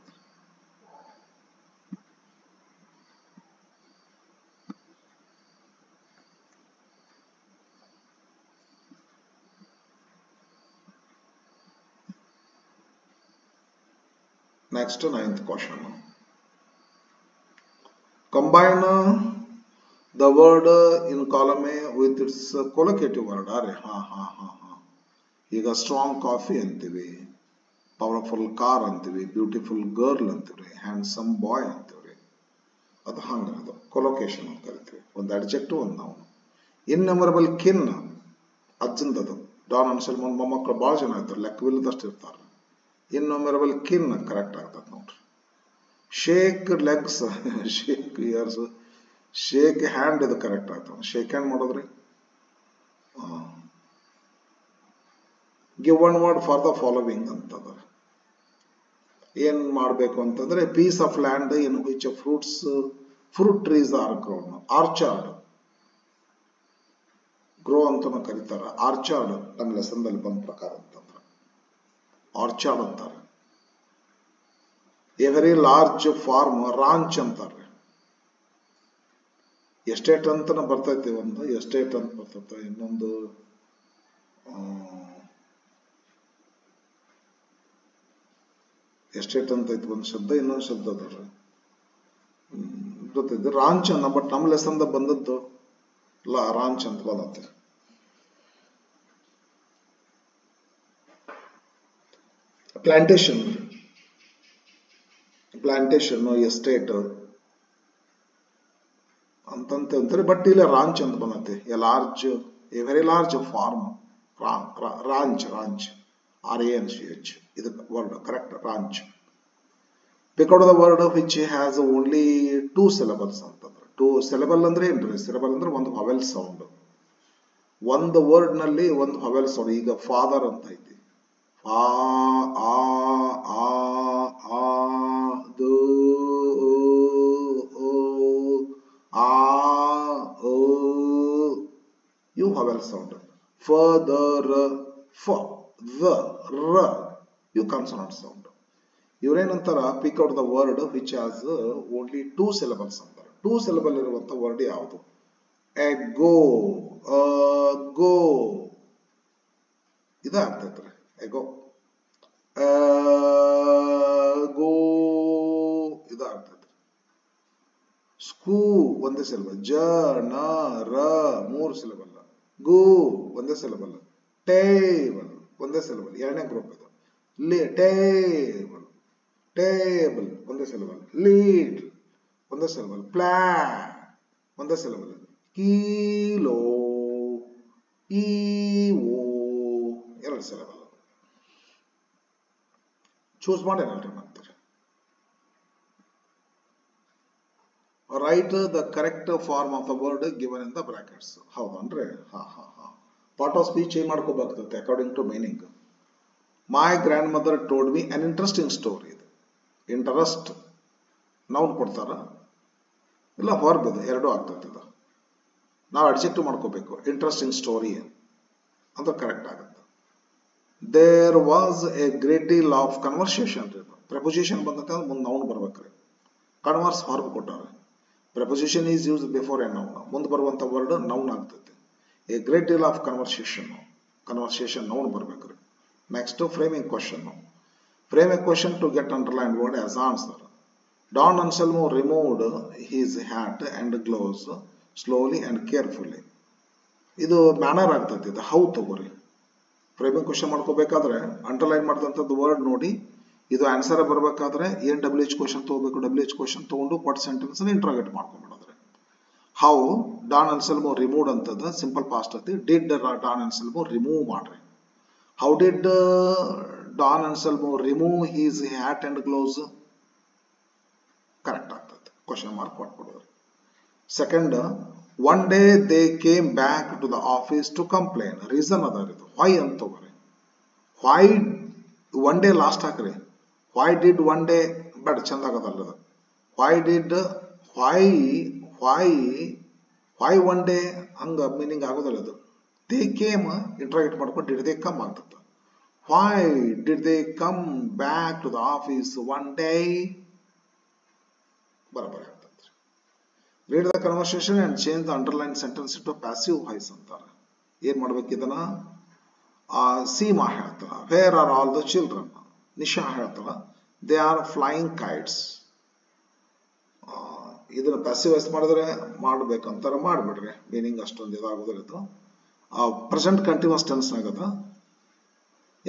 A: Next, 9th question. Combine the word in column A with its collocative word. ಈಗ ಸ್ಟ್ರಾಂಗ್ ಕಾಫಿ ಅಂತೀವಿ, ಪವರ್ಫುಲ್ ಕಾರ್ ಅಂತೀವಿ, ಬ್ಯೂಟಿಫುಲ್ ಗರ್ಲ್ ಅಂತೀವಿ, ಹ್ಯಾಂಡ್ಸಮ್ ಬಾಯ್ ಅಂತೀವಿ. ಅದು ಹಂಗ, ಅದು ಕೊಲೊಕೇಶನ್ ಅಂತ ಕರಿತೀವಿ. ಒಂದು ಅಡ್ಜೆಕ್ಟಿವ್, ಒಂದು ನಾವು. ಇನ್ನೆಮರಬಲ್ ಕಿನ್ ಅಜ್ಜಂದದು. ಡಾನ್ ಅನ್ಸಲ್ ಮೊಮ್ಮಕ್ಕಳು ಭಾಳ ಜನ ಇರ್ತಾರೆ, ಲೆಕ್ಕವಿಲ್ಲದಷ್ಟು ಇರ್ತಾರೆ. ಇನ್ನೊಮೆರಬಲ್ ಕಿನ್ ಕರೆಕ್ಟ್ ಆಗ್ತದೆ ನೋಡ್ರಿ. Shake legs, shake ears, shake hand ಇದು ಕರೆಕ್ಟ್ ಆಗ್ತದೆ. ಶೇಕ್ ಹ್ಯಾಂಡ್ ಮಾಡೋದ್ರಿ. Give one word for the following ಅಂತದ. ಏನ್ ಮಾಡಬೇಕು ಅಂತಂದ್ರೆ, piece of land in which fruit trees are grown. Orchard grow ಅಂತ ಕರೀತಾರ. ಆರ್ಚಾರ್ಡ್ ನಮ್ಮ ಲೆಸನ್ದಲ್ಲಿ ಬಂದ ಪ್ರಕಾರ ಅಂತಂದ್ರೆ ಆರ್ಚಾರ್ಡ್ ಅಂತಾರೆ. A very large farm ranch ಅಂತಾರೆ. ಎಸ್ಟೇಟ್ ಅಂತ ಬರ್ತೈತಿ, ಒಂದು ಎಸ್ಟೇಟ್ ಅಂತ ಬರ್ತೈತೆ, ಇನ್ನೊಂದು ಎಸ್ಟೇಟ್ ಅಂತ ಐತಿ ಒಂದು ಶಬ್ದ, ಇನ್ನೊಂದು ಶಬ್ದ ಅದ ಗೊತ್ತೈತಿ ರಾಂಚ್ ಅನ್ನ. ಬಟ್ ನಮ್ಮ ಲೆಸನ್ ಬಂದದ್ದು ರಾಂಚ್ ಅಂತ ಬಂದತ್ತೆ. ಪ್ಲಾಂಟೇಶನ್, ಎಸ್ಟೇಟ್ ಅಂತಂತಾರೆ. ಬಟ್ ಇಲ್ಲ ರಾಂಚ್ ಅಂತ ಬಂದತ್ತೆ. A very large farm, ranch, RANCH. ಇದು word correct, ranch. Pick out the word which has only 2 syllables ಅಂತಂದ್ರೆ. 2 syllable ಅಂದ್ರೆ ಏನ್ರಿ? ಸಿಲಬಲ್ ಅಂದ್ರೆ ಒಂದು ವವೆಲ್ ಸೌಂಡ್. ಒಂದು ವರ್ಡ್ ನಲ್ಲಿ ಒಂದು ವವೆಲ್ ಸೌಂಡ್. ಈಗ ಫಾದರ್ ಅಂತ ಐತಿ, ಆ ಆ ಆ ಆ ದು ಆ ಓ, ಇವು ವವೆಲ್ ಸೌಂಡ್. ಫದರ್, ಫ, ದ, ರ, ಇವು ಕಾನ್ಸೋನೆಂಟ್ ಸೌಂಡ್. ಇವರೇನಂತಾರ, pick out the word which has only 2 syllables ಅಂತಾರೆ. 2 syllable ಇರುವಂತ ವರ್ಡ್ ಯಾವುದು? ಎಗೋ, ಗೋ, ಇದಾಗ್ತೈತ್ರಿ. ಎಗೋ, ಗೋ, ಇದಾಗ್ತೈತ್ರಿ. ಸ್ಕೂ ಒಂದೇ ಸಿಲಬಲ್. ಜ, ನ, ರ 3 syllable. ಗೋ ಒಂದೇ ಸಿಲಬಲ್. ಟೇಬಲ್ ಒಂದೇ ಸಿಲಬಲ್, ಎರಡನೇ ಗ್ರೂಪ್ ಇದು. ಟೇಬಲ್ ಒಂದೇ ಸಿಲಬಲ್. ಲೀಡ್ ಒಂದೇ ಸಿಲಬಲ್. ಪ್ಲಾನ್ ಒಂದೇ ಸಿಲಬಲ್. ಕೀಲೋ, ಈವೋ 2 ಸಿಲಬಲ್. ಚೂಸ್ ಮಾಡೇನಲ್ರಿ ಮತ್ತೆ. Write the correct form of the word given in the brackets. ಹೌದನ್ರಿ? ಪಾರ್ಟ್ ಆಫ್ ಸ್ಪೀಚ್ ಏನ್ ಮಾಡ್ಕೋಬೇಕಾಗುತ್ತೆ according to meaning. My grandmother told me an interesting story. ಇದು interest noun ಕೊಡ್ತಾರ, ಇಲ್ಲ verb, ಇದು ಎರಡೂ ಆಗ್ತದೆ. ಇದು ನಾವು ಅಡ್ಜೆಕ್ಟಿವ್ ಮಾಡ್ಕೋಬೇಕು. ಇಂಟ್ರೆಸ್ಟಿಂಗ್ ಸ್ಟೋರಿ ಅಂದ್ರೆ ಕರೆಕ್ಟ್ ಆಗುತ್ತೆ. There was a great deal of conversation. Preposition ಬಂದತ್ತೆ ಅಂದ್ರೆ ಮುಂದೆ ನೌನ್ ಬರ್ಬೇಕ್ರಿ. ಕನ್ವರ್ಸ್ ವರ್ಬ್ ಕೊಟ್ಟಾರೆ. Preposition is use before a noun. ಮುಂದೆ ಬರುವಂತ ವರ್ಡ್ ನೌನ್ ಆಗ್ತೈತಿ. A great deal of conversation noun ಬರ್ಬೇಕ್ರಿ. Next framing question. Frame a question to get underline word as answer. Don Anselmo removed his hat and gloves slowly and carefully. ಇದು manner ಆಗ್ತೈತಿ. ಇದು how ತಗೋರಿ. Framing question ಮಾಡ್ಕೋಬೇಕಾದ್ರೆ underline ಮಾಡಿದಂಥದ್ದು word ನೋಡಿ, ಇದು answer ಬರ್ಬೇಕಾದ್ರೆ ಏನ್ WH ಕ್ವಶನ್ ತಗೋಬೇಕು, WH ಕ್ವಶನ್ ತಗೊಂಡು ವಾಟ್ ಸೆಂಟೆನ್ಸ್ ಇಂಟ್ರಾಗೇಟ್ ಮಾಡ್ಕೊಂಡ್ಬಿಡೋದ್ರಿ. How Don Anselmo removed ಅಂತದ simple past ಐತಿ. Did Don Anselmo remove ಮಾಡ್ರಿ. How did Don Anselmo remove his hat and gloves? Correct ಆಗ್ತದೆ. Question mark ಕೊಟ್ಬಿಡೋದು. Second, one day they came back to the office to complain. Reason ಅದ ಇದು. Why ಅಂತ ತಗೋರಿ. Why one day last ಹಾಕ್ರಿ. Why did one day ಬೇಡ ಚಂದ ಆಗದಲ್ಲ. Why did why one day ಹಂಗ meaning ಆಗೋದಲ್ಲ ಅದು. They came ಇಂಟ್ರಾಗೇಟ್ ಮಾಡ್ಕೊಂಡು did they come ಆಗ್ತದೆ. Why did they come back to the office one day? ಬರಬರಿ ಆಗ್ತದೆ. Read the conversation and change the underlined sentence into passive voice ಅಂತಾರೆ. ಏನ್ ಮಾಡ್ಬೇಕು ಇದನ್ನ? ಸೀಮಾ ಹೇಳ್ತಾಳ, where are all the children. Nisha ಹೇಳ್ತಾಳ, they are flying kites. ಇದನ್ನ passive voice ಮಾಡಿದ್ರೆ ಮಾಡ್ಬೇಕಂತಾರ ಮಾಡ್ಬಿಡ್ರಿ, ಮೀನಿಂಗ್ ಅಷ್ಟೊಂದು ಇದಾಗೋದಿಲ್ಲ ಇದು. ಪ್ರೆಸೆಂಟ್ ಕಂಟಿನ್ಯೂಸ್ ಟೆನ್ಸ್ ಆಗದ.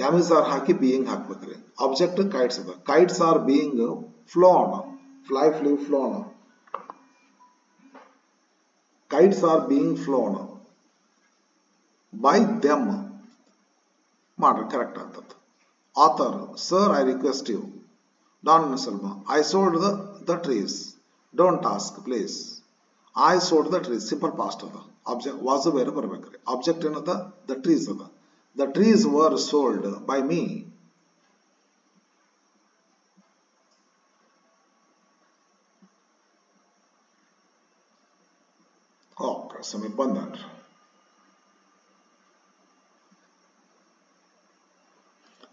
A: ಯಾಮಿಸ್ ಆರ್ ಹಾಕಿ ಬೀಯಿಂಗ್ ಹಾಕ್ಬೇಕ್ರಿ. ಆಬ್ಜೆಕ್ಟ್ ಕೈಟ್ಸ್ ಅದ. Kites are being flown. Fly flew flown. Kites are being flown by them. Madra correct ಆಗ್ತದೆ. Author, sir, I request you. Don Anselmo, I sold the trees. Don't ask, please. I sold the trees. Simple past ಅದ. Object was ಬೇರೆ ಬರಬೇಕ್ರಿ. Object ಏನದ? The trees ಅದ. The trees were sold by me. Okay, ಸಮೀಪ ಬಂದನ್ರಿ.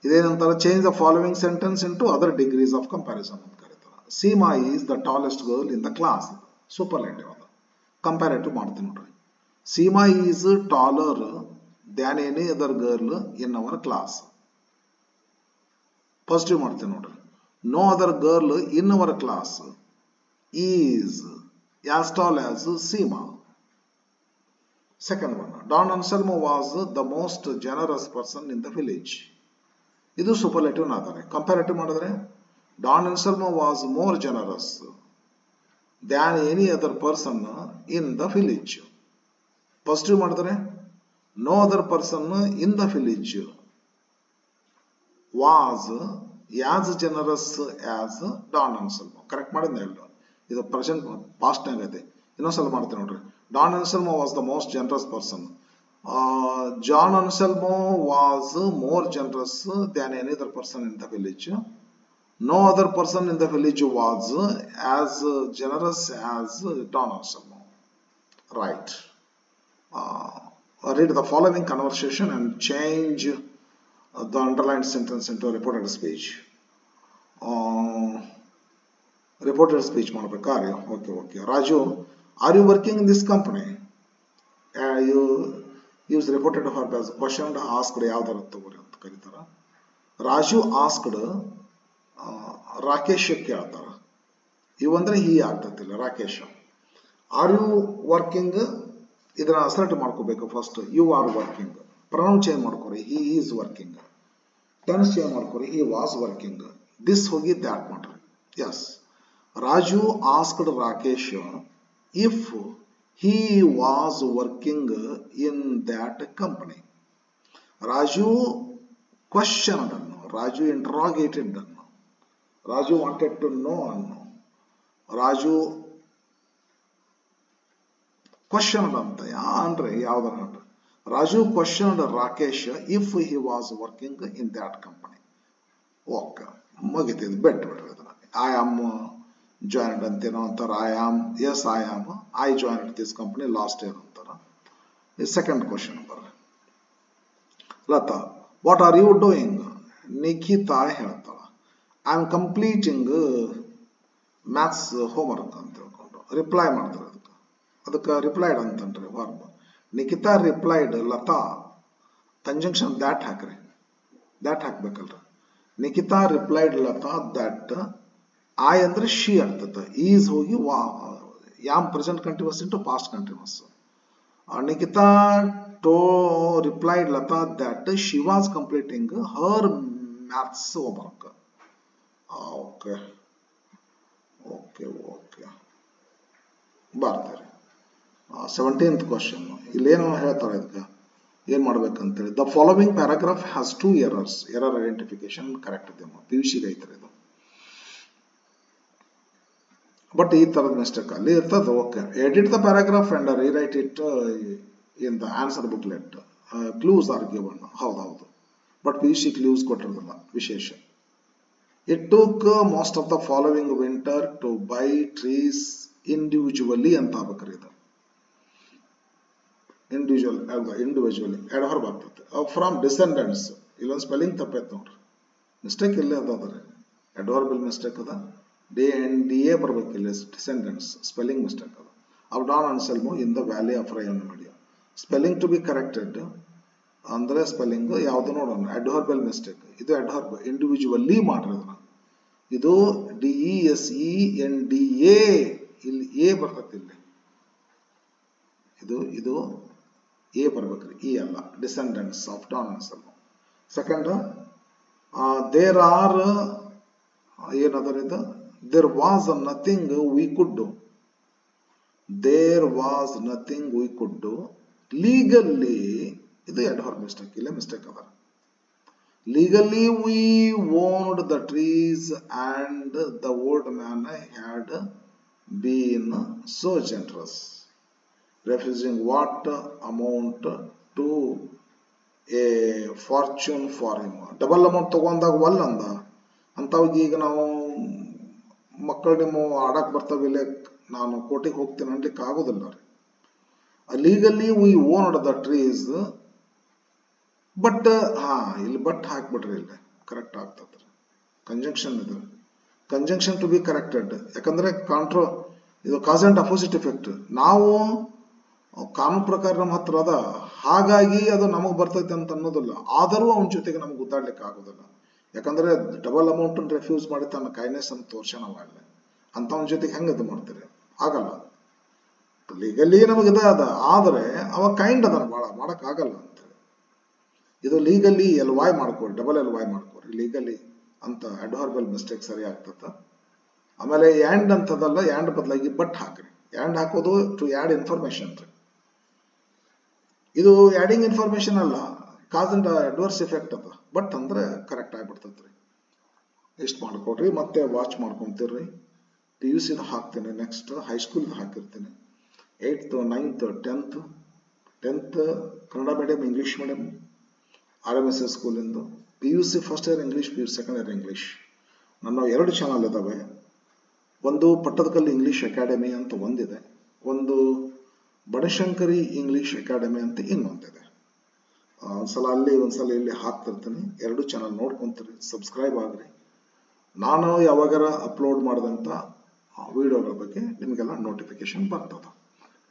A: ಇದೇನಂತಾರೆ? Change the following sentence into other degrees of comparison ಅಂತ ಕರೀತಾರೆ. Seema is the tallest girl in the class. Superlative ಅದ. ಕಂಪ್ಯಾರೇಟಿವ್ ಮಾಡ್ತೀನಿ ನೋಡ್ರಿ. Seema is taller than any other girl in our class. Positive ಮಾಡ್ತೀನಿ ನೋಡ್ರಿ. No other girl in our class is as tall as Seema. Second one, Don Anselmo was the most generous person in the village. ಇದು superlative ನಾದರೆ. Comparative ಮಾಡಿದ್ರೆ Don Anselmo was more generous than any other person in the village. Positive ಮಾಡಿದ್ರೆ no other person in the village was as generous as Don Anselmo. Correct ಮಾಡಿದ್ನ ಎಲ್ಲ. ಇದು present past ಆಗೈತೆ. ಇನ್ನೊಂದ್ಸಲ ಮಾಡ್ತೀನಿ ನೋಡ್ರಿ. Don Anselmo was the most generous person. Don Anselmo was more generous than any other person in the village. No other person in the village was as generous as Don Anselmo. Right. Read the following conversation and change the underlined sentence into a reported speech. Reported speech ಮಾಡಬೇಕಾರೆ. Okay. Raju, are you working in this company? You use reported verb as question asked. ಯಾವ್ದಾರ ತಗೋರಿ ಅಂತ ಕರೀತಾರ. Raju asked Rakesh ಕೇಳ್ತಾರ. ಇವು ಅಂದ್ರೆ he ಆಗ್ತತಿಲ್ಲ. Rakesh. Are you working ಇದನ್ನ ಅಸರ್ಟ್ ಮಾಡ್ಕೋಬೇಕು. First you are working. Pronoun change ಮಾಡ್ಕೋರಿ. He is working. Tense change ಮಾಡ್ಕೋರಿ. He was working. ದಿಸ್ ಹೋಗಿ ದ್ಯಾಟ್ ಮಾಡ್ರಿ. Yes. Raju asked Rakesh if he was working in that company. Raju questioned anno. Raju interrogated anno. Raju wanted to know anno. Raju questioned anta ಅಂದ್ರೆ ಯಾವ್ದರ. Raju questioned Rakesh if he was working in that company. Okay, ಮುಗಿತಿದ್ದು ಬೆಟ್ ಬಿಡ್ರಿ ಅದನ್ನ. I am joined ಅಂತೇನೋ ಅಂತಾರ. yes I am. I joined this company last year ಅಂತಾರ. Second question ಬರ್ರಿ. Lata, what are you doing? Nikhita ಹೇಳ್ತಾಳ, I am completing maths homework ಅಂತ ಹೇಳ್ಕೊಂಡು ರಿಪ್ಲೈ ಮಾಡ್ತಾರೆ. ಅದಕ್ಕೆ ರಿಪ್ಲೈಡ್ ಅಂತನ್ರಿ verb. Nikhita replied Lata. Conjunction that ಹಾಕ್ರಿ. ದ್ಯಾಟ್ ಹಾಕ್ಬೇಕಲ್ರಿ. Nikhita replied Lata that. I ಅಂದ್ರೆ ಶಿ ಆಗ್ತದೆ. ಈಸ್ ಹೋಗಿ am present continuous into past continuous. Nikhita replied Lata that she was completing her maths homework. Okay. ಬರ್ತಾರೆ. 17th ಕ್ವಶನ್ ಇಲ್ಲೇನೋ ಹೇಳ್ತಾರೆ ಇದಕ್ಕೆ ಏನು ಮಾಡ್ಬೇಕಂತೇಳಿ. The following paragraph has 2 errors. Error identification correct ಇದೆ, PUCಗೆ ಐತ್ರಿ ಇದು. ಬಟ್ ಈ ತರದ ಮಿಸ್ಟೇಕ್ ಅಲ್ಲಿ ಇರ್ತದೆ. Okay, edit the paragraph and rewrite it in the answer booklet. Clues are given. ಹೌದೌದು, ಬಟ್ PUC ಕ್ಲೂಸ್ ಕೊಟ್ಟಿರೋದಿಲ್ಲ ವಿಶೇಷ. It took most of the following winter to buy trees individually ಅಂತ ಆಗ್ಬೇಕ್ರಿ ಇದು. ಇಂಡಿವಿಜುವಲಿ ಎಡಹೊರಬ್ ಆಗ್ತದೆ. ಫ್ರಮ್ ಡಿಸೆಂಡೆಂಟ್ಸ್ ಇಲ್ಲೊಂದು spelling ತಪ್ಪೈತೆ ನೋಡ್ರಿ, ಮಿಸ್ಟೇಕ್ ಇಲ್ಲೇ ಅದಾದ್ರೆ ಎಡಹೊರಬಲ್ ಮಿಸ್ಟೇಕ್ ಅದ. DA ಬರ್ಬೇಕಿಲ್ಲ, ಡಿಸೆಂಡೆಂಟ್ಸ್ ಸ್ಪೆಲ್ಲಿಂಗ್ ಮಿಸ್ಟೇಕ್ ಅದ. Of Don Anselmo in the valley of rain media. Spelling to be corrected ಅಂದ್ರೆ ಸ್ಪೆಲ್ಲಿಂಗ್ ಯಾವ್ದು ನೋಡೋಣ. ಎಡ್ಹರ್ಬಲ್ ಮಿಸ್ಟೇಕ್, ಇದು ಎಡ್ಹರ್ಬಲ್ ಇಂಡಿವಿಜುವಲಿ ಮಾಡಿರೋದನ್ನ. ಇದು DESENDA, ಇಲ್ಲಿ ಎ ಬರ್ತದೆ. ಇಲ್ಲಿ ಇದು ಎ ಬರ್ಬೇಕ್ರಿ, ಇ ಅಲ್ಲ. Descendants of Don Anselmo. Second, there are ಏನದರ ಇದು, there was nothing we could do. There was nothing we could do. Legally, ಇದು ಎಡ್ಹರ್ಬ್ ಮಿಸ್ಟೇಕ್, ಇಲ್ಲೇ ಮಿಸ್ಟೇಕ್ ಅದ. Legally we owned the trees and the old man had been so generous, refusing what amount to a fortune for him. Double amount ತಗೊಂಡಾಗ ಒಲ್ಲ ಅಂದ ಅಂತಾವಾಗ ಈಗ ನಾವು ಮಕ್ಕಳು ನಿಮ್ಮ ಆಡಕ್ ಬರ್ತಾವಿಲ್ಲ, ನಾನು ಕೋಟಿಗೆ ಹೋಗ್ತೀನಿ ಅನ್ಲಿಕ್ಕೆ ಆಗೋದಿಲ್ಲ ರೀ. Legally we owned the trees, but ಇಲ್ಲಿ ಬಟ್ ಹಾಕ್ಬಿಟ್ರಿ, ಇಲ್ಲಿ ಕರೆಕ್ಟ್ ಆಗ್ತದ್ರಿ. ಕಂಜಂಕ್ಷನ್ ಇದು, ಕಂಜಂಕ್ಷನ್ ಟು ಬಿ ಕರೆಕ್ಟೆಡ್. ಯಾಕಂದ್ರೆ ಇದು ಕಾಸ್ ಅಂಡ್ ಅಪೋಸಿಟ್ ಎಫೆಕ್ಟ್. ನಾವು ಕಾನೂನು ಪ್ರಕಾರ ನಮ್ಮ ಹತ್ರ ಅದ, ಹಾಗಾಗಿ ಅದು ನಮಗ್ ಬರ್ತೈತೆ ಅಂತ ಅನ್ನೋದಿಲ್ಲ. ಆದರೂ ಅವನ ಜೊತೆಗೆ ನಮ್ಗೆ ಗುದ್ದಾಡ್ಲಿಕ್ಕೆ ಆಗೋದಿಲ್ಲ. ಯಾಕಂದ್ರೆ ಡಬಲ್ ಅಮೌಂಟ್ ರೆಫ್ಯೂಸ್ ಮಾಡಿ ತನ್ನ ಕೈನೆಸ್ ಅಂತ ತೋರ್ಸೋಣವಲ್ಲ, ಅಂತವನ ಜೊತೆಗೆ ಹೆಂಗ್ ಇದು ಮಾಡ್ತೀರಿ? ಆಗಲ್ಲ. ಲೀಗಲಿ ನಮಗೆ ಅದ, ಆದ್ರೆ ಅವ ಕೈಂಡ್ ಅದನ್ನ ಭಾಳ ಮಾಡಕ್ ಆಗಲ್ಲ ಅಂತ. ಇದು ಲೀಗಲಿ LY ಮಾಡ್ಕೊರಿ, ಡಬಲ್ LY ಮಾಡ್ಕೊರಿ ಲೀಗಲಿ ಅಂತ. ಅಡ್ಹರ್ಬಲ್ ಮಿಸ್ಟೇಕ್ ಸರಿ ಆಗ್ತದ. ಆಮೇಲೆ ಯಾಂಡ್ ಅಂತದಲ್ಲ, ಯಾಂಡ್ ಬದಲಾಗಿ ಬಟ್ ಹಾಕ್ರಿ. ಯಾಂಡ್ ಹಾಕೋದು ಟು ಆ್ಯಡ್ ಇನ್ಫಾರ್ಮೇಶನ್ ರೀ. ಇದು ಆ್ಯಡಿಂಗ್ ಇನ್ಫಾರ್ಮೇಶನ್ ಅಲ್ಲ, ಕಾಸ್ ಅಂಡ್ ಅಡ್ವರ್ಸ್ ಎಫೆಕ್ಟ್ ಅದ. ಬಟ್ ಅಂದ್ರೆ ಕರೆಕ್ಟ್ ಆಗಿಬಿಡ್ತೈತ್ರಿ. ಇಷ್ಟು ಮಾಡ್ಕೊಡ್ರಿ, ಮತ್ತೆ ವಾಚ್ ಮಾಡ್ಕೊಂತೀರ್ರಿ. PUC ಹಾಕ್ತೇನೆ, ನೆಕ್ಸ್ಟ್ ಹೈಸ್ಕೂಲ್ ಹಾಕಿರ್ತೀನಿ. 8th 9th 10th Kannada medium, English medium, RMSS ಸ್ಕೂಲಿಂದು. PUC first year English, PUC second year English. ನನ್ನ 2 ಚಾನಲ್ ಇದಾವೆ. ಒಂದು ಪಟ್ಟದಕಲ್ಲು ಇಂಗ್ಲಿಷ್ ಅಕಾಡೆಮಿ ಅಂತ ಒಂದಿದೆ, ಒಂದು ಬನಶಂಕರಿ ಇಂಗ್ಲಿಷ್ ಅಕಾಡೆಮಿ ಅಂತ ಇನ್ನೊಂದಿದೆ. ಒಂದ್ಸಲ ಅಲ್ಲಿ ಒಂದ್ಸಲ ಇಲ್ಲಿ ಹಾಕ್ತಿರ್ತೀನಿ. 2 ಚಾನಲ್ ನೋಡ್ಕೊಂತೀರಿ, ಸಬ್ಸ್ಕ್ರೈಬ್ ಆಗ್ರಿ. ನಾನು ಯಾವಾಗಾರ ಅಪ್ಲೋಡ್ ಮಾಡಿದಂಥ ವಿಡಿಯೋಗಳ ಬಗ್ಗೆ ನಿಮಗೆಲ್ಲ ನೋಟಿಫಿಕೇಶನ್ ಬರ್ತದೆ.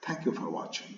A: Thank you for watching.